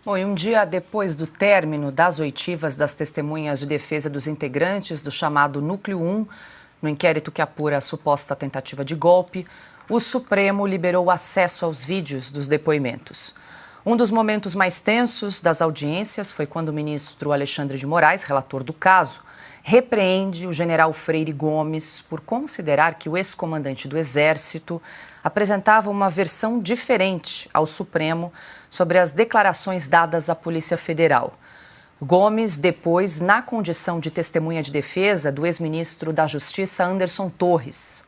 Bom, e um dia depois do término das oitivas das testemunhas de defesa dos integrantes do chamado Núcleo 1, no inquérito que apura a suposta tentativa de golpe, o Supremo liberou acesso aos vídeos dos depoimentos. Um dos momentos mais tensos das audiências foi quando o ministro Alexandre de Moraes, relator do caso, repreende o general Freire Gomes por considerar que o ex-comandante do Exército apresentava uma versão diferente ao Supremo sobre as declarações dadas à Polícia Federal. Gomes, depois, na condição de testemunha de defesa do ex-ministro da Justiça, Anderson Torres.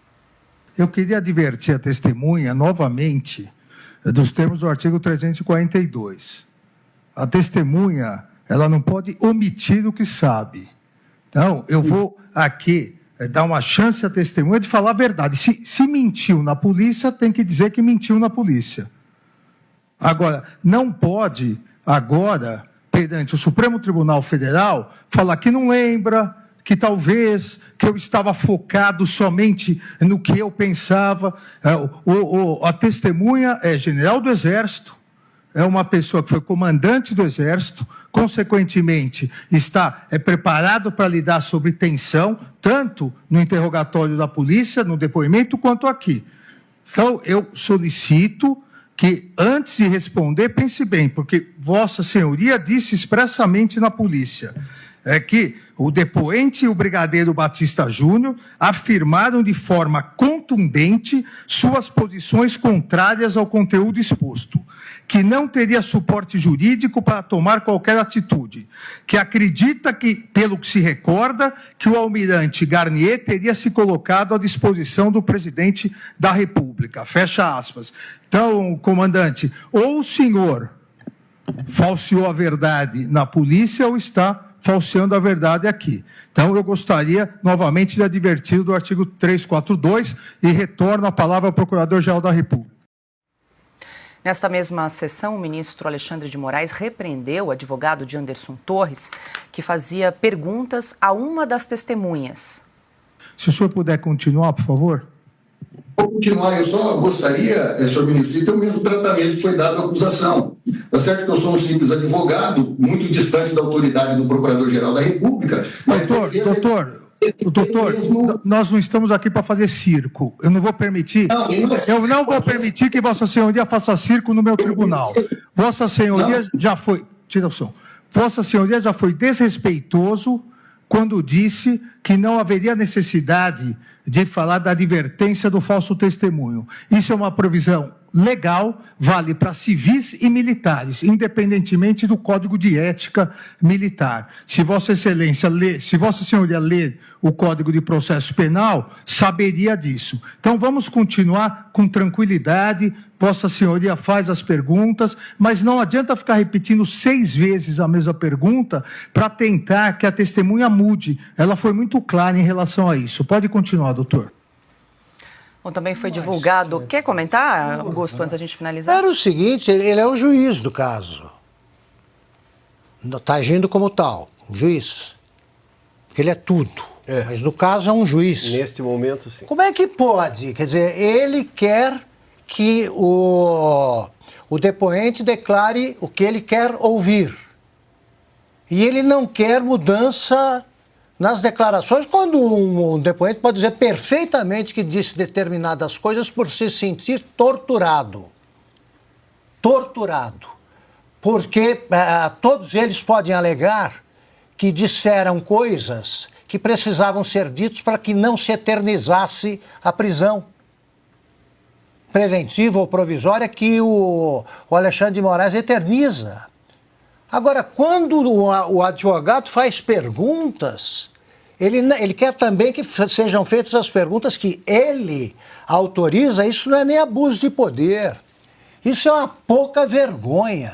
Eu queria advertir a testemunha, novamente, dos termos do artigo 342. A testemunha, ela não pode omitir o que sabe. Então, eu vou aqui dar uma chance à testemunha de falar a verdade. Se mentiu na polícia, tem que dizer que mentiu na polícia. Agora, não pode, agora, perante o Supremo Tribunal Federal, falar que não lembra, que talvez, que eu estava focado somente no que eu pensava. A testemunha é general do Exército, é uma pessoa que foi comandante do Exército, consequentemente, está preparado para lidar sobre tensão, tanto no interrogatório da polícia, no depoimento, quanto aqui. Então, eu solicito que, antes de responder, pense bem, porque Vossa Senhoria disse expressamente na polícia que o depoente e o brigadeiro Batista Júnior afirmaram de forma contundente suas posições contrárias ao conteúdo exposto, que não teria suporte jurídico para tomar qualquer atitude, que acredita que, pelo que se recorda, que o almirante Garnier teria se colocado à disposição do presidente da República. Fecha aspas. Então, comandante, ou o senhor falseou a verdade na polícia ou está falseando a verdade aqui. Então, eu gostaria, novamente, de advertir do artigo 342 e retorno a palavra ao Procurador-Geral da República. Nesta mesma sessão, o ministro Alexandre de Moraes repreendeu o advogado de Anderson Torres, que fazia perguntas a uma das testemunhas. Se o senhor puder continuar, por favor. Vou continuar, eu só gostaria, senhor ministro, de ter o mesmo tratamento que foi dado à acusação. Está certo que eu sou um simples advogado, muito distante da autoridade do Procurador-Geral da República. Mas Doutor, nós não estamos aqui para fazer circo. Eu não vou permitir. Eu não vou permitir que Vossa Senhoria faça circo no meu tribunal. Vossa Senhoria já foi. Tira o som. Vossa Senhoria já foi desrespeitoso quando disse que não haveria necessidade de falar da advertência do falso testemunho. Isso é uma provisão legal, vale para civis e militares, independentemente do Código de Ética Militar. Se Vossa Excelência ler, se Vossa Senhoria ler o Código de Processo Penal, saberia disso. Então vamos continuar com tranquilidade. Vossa Senhoria faz as perguntas, mas não adianta ficar repetindo 6 vezes a mesma pergunta para tentar que a testemunha mude. Ela foi muito clara em relação a isso. Pode continuar, doutor. Bom, também foi divulgado. Quer comentar, Augusto, antes da gente finalizar? Era o seguinte, ele é o juiz do caso. Está agindo como tal, um juiz. Porque ele é tudo. Mas no caso é um juiz. Neste momento, sim. Como é que pode? Quer dizer, ele quer que o depoente declare o que ele quer ouvir. E ele não quer mudança nas declarações, quando um depoente pode dizer perfeitamente que disse determinadas coisas por se sentir torturado. Torturado. Porque todos eles podem alegar que disseram coisas que precisavam ser ditas para que não se eternizasse a prisão preventiva ou provisória que o Alexandre de Moraes eterniza. Agora, quando o advogado faz perguntas, ele quer também que sejam feitas as perguntas que ele autoriza. Isso não é nem abuso de poder. Isso é uma pouca vergonha.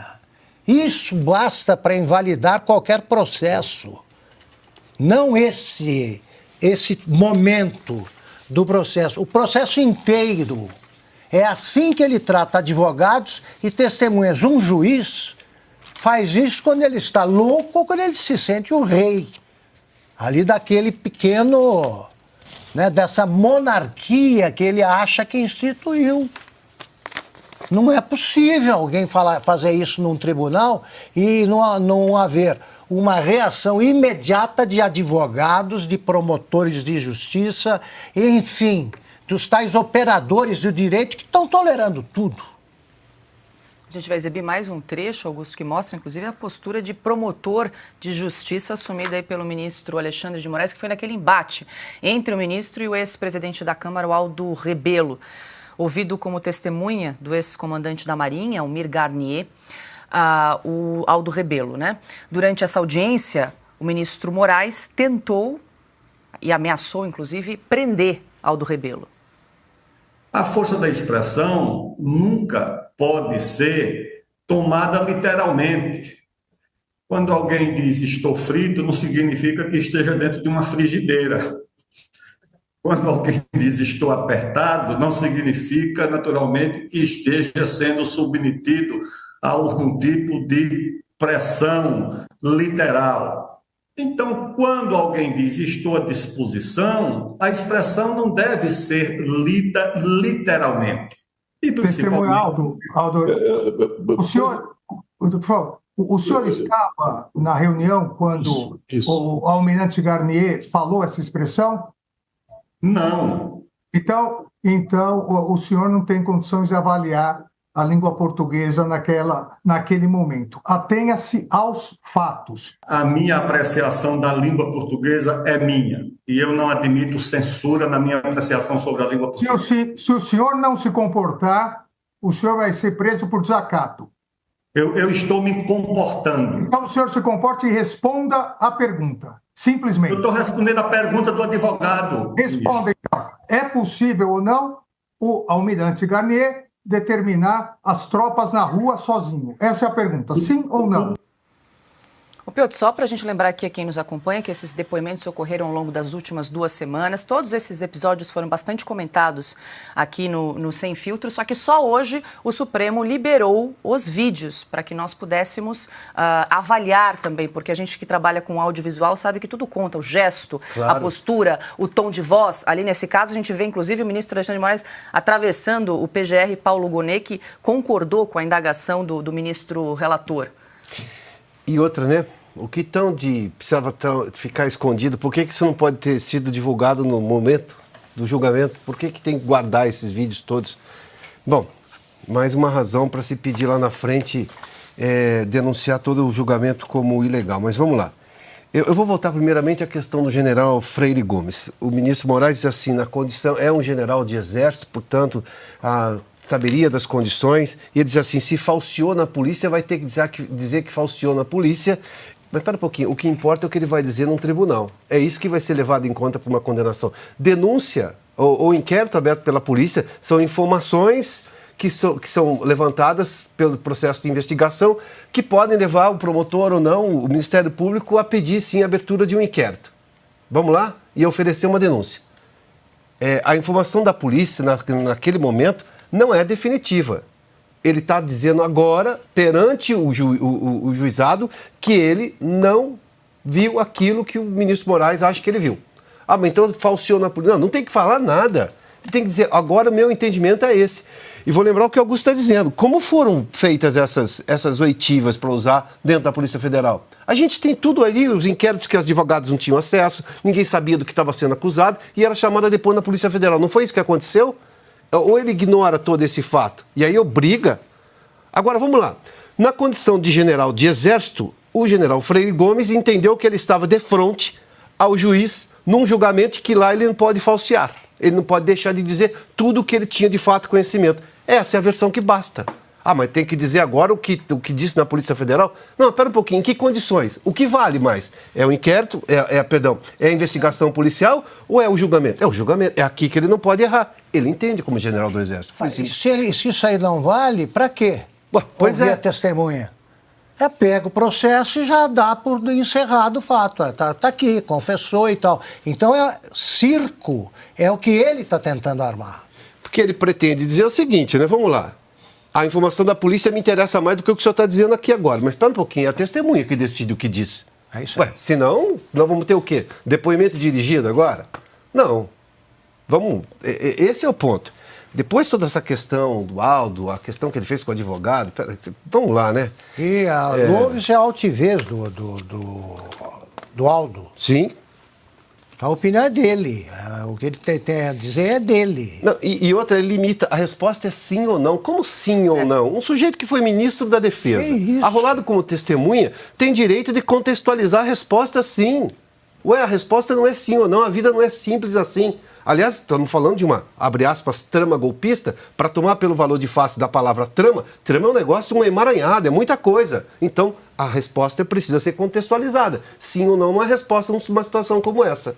Isso basta para invalidar qualquer processo. Não esse momento do processo. O processo inteiro. É assim que ele trata advogados e testemunhas. Um juiz faz isso quando ele está louco ou quando ele se sente o rei. Ali daquele pequeno, né, dessa monarquia que ele acha que instituiu. Não é possível alguém fazer isso num tribunal e não haver uma reação imediata de advogados, de promotores de justiça, enfim, dos tais operadores do direito que estão tolerando tudo. A gente vai exibir mais um trecho, Augusto, que mostra, inclusive, a postura de promotor de justiça assumida aí pelo ministro Alexandre de Moraes, que foi naquele embate entre o ministro e o ex-presidente da Câmara, o Aldo Rebelo. Ouvido como testemunha do ex-comandante da Marinha, Almir Garnier, o Aldo Rebelo, né? Durante essa audiência, o ministro Moraes tentou e ameaçou, inclusive, prender Aldo Rebelo. A força da expressão nunca pode ser tomada literalmente. Quando alguém diz estou frito, não significa que esteja dentro de uma frigideira. Quando alguém diz estou apertado, não significa naturalmente que esteja sendo submetido a algum tipo de pressão literal. Então, quando alguém diz estou à disposição, a expressão não deve ser lida literalmente. E Testemunha, Aldo, o senhor estava na reunião quando o almirante Garnier falou essa expressão? Não. Então, o senhor não tem condições de avaliar a língua portuguesa naquele momento. Atenha-se aos fatos. A minha apreciação da língua portuguesa é minha. E eu não admito censura na minha apreciação sobre a língua portuguesa. Se o senhor não se comportar, o senhor vai ser preso por desacato. Eu estou me comportando. Então o senhor se comporte e responda a pergunta. Simplesmente. Eu estou respondendo a pergunta do advogado. Responda, então. É possível ou não o almirante Garnier determinar as tropas na rua sozinho? Essa é a pergunta. Sim ou não? Ô Piotr, só para a gente lembrar aqui a quem nos acompanha que esses depoimentos ocorreram ao longo das últimas 2 semanas. Todos esses episódios foram bastante comentados aqui no Sem Filtro, só que só hoje o Supremo liberou os vídeos para que nós pudéssemos avaliar também, porque a gente que trabalha com audiovisual sabe que tudo conta, o gesto, claro, a postura, o tom de voz. Ali nesse caso a gente vê inclusive o ministro Alexandre de Moraes atravessando o PGR Paulo Gonet, que concordou com a indagação do ministro relator. E outra, né? O que precisava ficar escondido? Por que isso não pode ter sido divulgado no momento do julgamento? Por que tem que guardar esses vídeos todos? Bom, mais uma razão para se pedir lá na frente denunciar todo o julgamento como ilegal. Mas vamos lá. Eu vou voltar primeiramente à questão do general Freire Gomes. O ministro Moraes diz assim, na condição, é um general de exército, portanto, saberia das condições, e ele diz assim, se falseou na polícia, vai ter que dizer que falseou na polícia. Mas espera um pouquinho, o que importa é o que ele vai dizer num tribunal. É isso que vai ser levado em conta para uma condenação. Denúncia ou inquérito aberto pela polícia são informações que são levantadas pelo processo de investigação que podem levar o promotor ou não, o Ministério Público, a pedir sim a abertura de um inquérito. Vamos lá? E oferecer uma denúncia. A informação da polícia naquele momento não é definitiva. Ele está dizendo agora, perante o juizado, que ele não viu aquilo que o ministro Moraes acha que ele viu. Mas então falseou na polícia. Não tem que falar nada. Ele tem que dizer, agora meu entendimento é esse. E vou lembrar o que o Augusto está dizendo. Como foram feitas essas oitivas para usar dentro da Polícia Federal? A gente tem tudo ali, os inquéritos que os advogados não tinham acesso, ninguém sabia do que estava sendo acusado e era chamada depois na Polícia Federal. Não foi isso que aconteceu? Ou ele ignora todo esse fato e aí obriga. Agora, vamos lá. Na condição de general de exército, o general Freire Gomes entendeu que ele estava de frente ao juiz num julgamento que lá ele não pode falsear. Ele não pode deixar de dizer tudo o que ele tinha de fato conhecimento. Essa é a versão que basta. Mas tem que dizer agora o que disse na Polícia Federal? Não, espera um pouquinho. Em que condições? O que vale mais? É o inquérito? É a investigação policial ou é o julgamento? É o julgamento. É aqui que ele não pode errar. Ele entende como general do Exército. Se isso aí não vale, para quê? Pois ouvir a testemunha. Pega o processo e já dá por encerrado o fato. Tá aqui, confessou e tal. Então, circo é o que ele está tentando armar. Porque ele pretende dizer o seguinte, né? Vamos lá. A informação da polícia me interessa mais do que o que o senhor está dizendo aqui agora. Mas espera um pouquinho, é a testemunha que decide o que diz. É isso aí. Senão, nós vamos ter o quê? Depoimento dirigido agora? Não. Esse é o ponto. Depois toda essa questão do Aldo, a questão que ele fez com o advogado, vamos lá, né? E louve-se a altivez do Aldo. Sim. A opinião é dele. O que ele tem a dizer é dele. Não, e outra, ele limita, a resposta é sim ou não. Como sim ou não? Um sujeito que foi ministro da Defesa, arrolado como testemunha, tem direito de contextualizar a resposta sim. Ué, a resposta não é sim ou não, a vida não é simples assim. Aliás, estamos falando de uma, abre aspas, trama golpista, para tomar pelo valor de face da palavra trama, trama é um negócio, um emaranhado, é muita coisa. Então, a resposta precisa ser contextualizada. Sim ou não é resposta numa situação como essa.